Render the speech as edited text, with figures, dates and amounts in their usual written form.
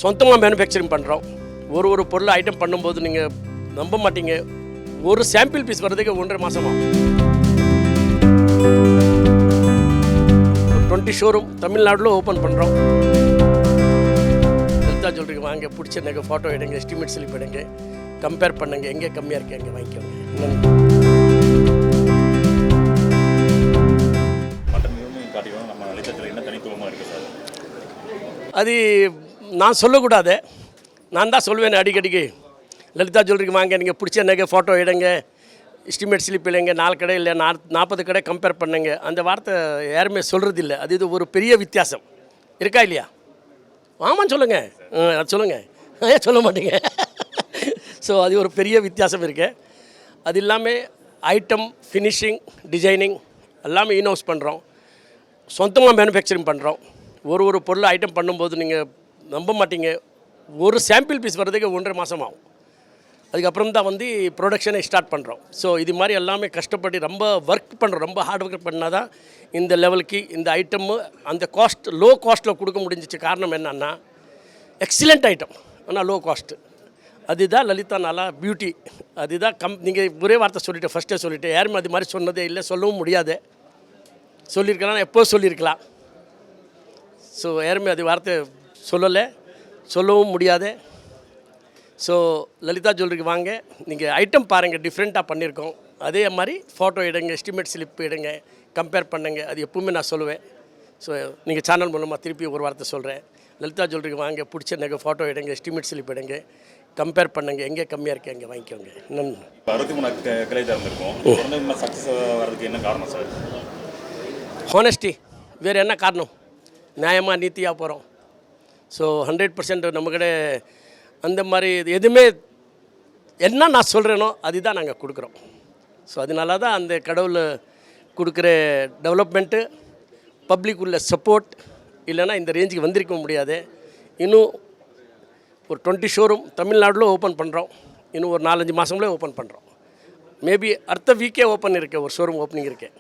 சொந்தமாக மேனுஃபேக்சரிங் பண்ணுறோம். ஒரு பொருள் ஐட்டம் பண்ணும்போது நீங்கள் நம்ப மாட்டீங்க, ஒரு சாம்பிள் பீஸ் வர்றதுக்கு 1.5 மாதம் ஆகும். 20 ஷோரூம் தமிழ்நாட்டில் ஓப்பன் பண்ணுறோம். லலிதா ஜுவல்லரிக்கு வாங்க, பிடிச்ச நகை ஃபோட்டோ எடுங்க, எஸ்டிமேட் ஸ்லிப் எடுங்க, கம்பேர் பண்ணுங்க, எங்கே கம்மியாக இருக்குது அங்கே வாங்கிக்கோங்க. அது நான் சொல்லக்கூடாது, நான் தான் சொல்லுவேன் அடிக்கடிக்கு. லலிதா ஜுவல்லரிக்கு வாங்க, நீங்கள் பிடிச்ச நகை ஃபோட்டோ எடுங்க, எஸ்டிமேட் ஸ்லிப் இல்லைங்க, 4 கடை இல்லை 40 கடை கம்பேர் பண்ணுங்க. அந்த வார்த்தை யாருமே சொல்கிறதில்ல. அது இது ஒரு பெரிய வித்தியாசம் இருக்கா இல்லையா? ஆமான்னு சொல்லுங்கள். அது சொல்லுங்கள், சொல்ல மாட்டீங்க. ஸோ அது ஒரு பெரிய வித்தியாசம் இருக்குது. அது இல்லாமல் ஐட்டம் ஃபினிஷிங், டிசைனிங் எல்லாமே இன்ஹவுஸ் பண்ணுறோம். சொந்தமாக மேனுஃபேக்சரிங் பண்ணுறோம். ஒரு பொருள் ஐட்டம் பண்ணும்போது நீங்கள் நம்ப மாட்டீங்க, ஒரு சாம்பிள் பீஸ் வர்றதுக்கு 1.5 மாதம் ஆகும். அதுக்கப்புறம் தான் வந்து ப்ரொடக்ஷனை ஸ்டார்ட் பண்ணுறோம். ஸோ இது மாதிரி எல்லாமே கஷ்டப்பட்டு ரொம்ப ஒர்க் பண்ணுறோம். ரொம்ப ஹார்ட் ஒர்க் பண்ணால் தான் இந்த லெவலுக்கு இந்த ஐட்டமு அந்த காஸ்ட் லோ காஸ்ட்டில் கொடுக்க முடிஞ்சிச்சு. காரணம் என்னன்னா, எக்ஸலண்ட் ஐட்டம் ஆனால் லோ காஸ்ட்டு. அதுதான் லலிதா நாளா பியூட்டி. அதுதான் நீங்கள் ஒரே வார்த்தை சொல்லிவிட்டு ஃபஸ்ட்டே சொல்லிவிட்டு, யாருமே அது மாதிரி சொன்னதே இல்லை, சொல்லவும் முடியாது. சொல்லியிருக்கலாம், எப்போ சொல்லியிருக்கலாம். ஸோ யாருமே அது வார்த்தை சொல்லலை, சொல்லவும் முடியாது. ஸோ லலிதா ஜுவல்லரிக்கு வாங்க, நீங்கள் ஐட்டம் பாருங்கள், டிஃப்ரெண்ட்டாக பண்ணியிருக்கோம். அதே மாதிரி ஃபோட்டோ எடுங்க, எஸ்டிமேட் ஸ்லிப் எடுங்க, கம்பேர் பண்ணுங்க. அது எப்பவுமே நான் சொல்லுவேன். ஸோ நீங்கள் சேனல் மூலமாக திருப்பி ஒரு வார்த்தை சொல்கிறேன். லலிதா ஜுவல்லரிக்கு வாங்க, பிடிச்ச நகை ஃபோட்டோ எடுங்க, எஸ்டிமேட் ஸ்லிப் எடுங்க, கம்பேர் பண்ணுங்கள், எங்கே கம்மியாக இருக்குது அங்கே வாங்கிக்கோங்க. 63 கிளை திறந்துருக்கோம். சக்ஸஸ் வர்றதுக்கு என்ன காரணம் சார்? ஹானஸ்டி. வேறு என்ன காரணம்? நியாயமாக நீத்தியாக போகிறோம். ஸோ 100% நம்ம கடை அந்த மாதிரி எதுவுமே என்ன நான் சொல்கிறேனோ அதுதான் நாங்கள் கொடுக்குறோம். ஸோ அதனால தான் அந்த கடவுள் கொடுக்குற டெவலப்மெண்ட்டு, பப்ளிக் உள்ள சப்போர்ட் இல்லைன்னா இந்த ரேஞ்சுக்கு வந்திருக்க முடியாது. இன்னும் ஒரு 20 ஷோரூம் தமிழ்நாட்டில் ஓப்பன் பண்ணுறோம். இன்னும் ஒரு 4-5 மாதங்களே ஓப்பன் பண்ணுறோம். மேபி அடுத்த வீக்கே ஓப்பன் இருக்குது, ஒரு ஷோரூம் ஓப்பனிங் இருக்குது.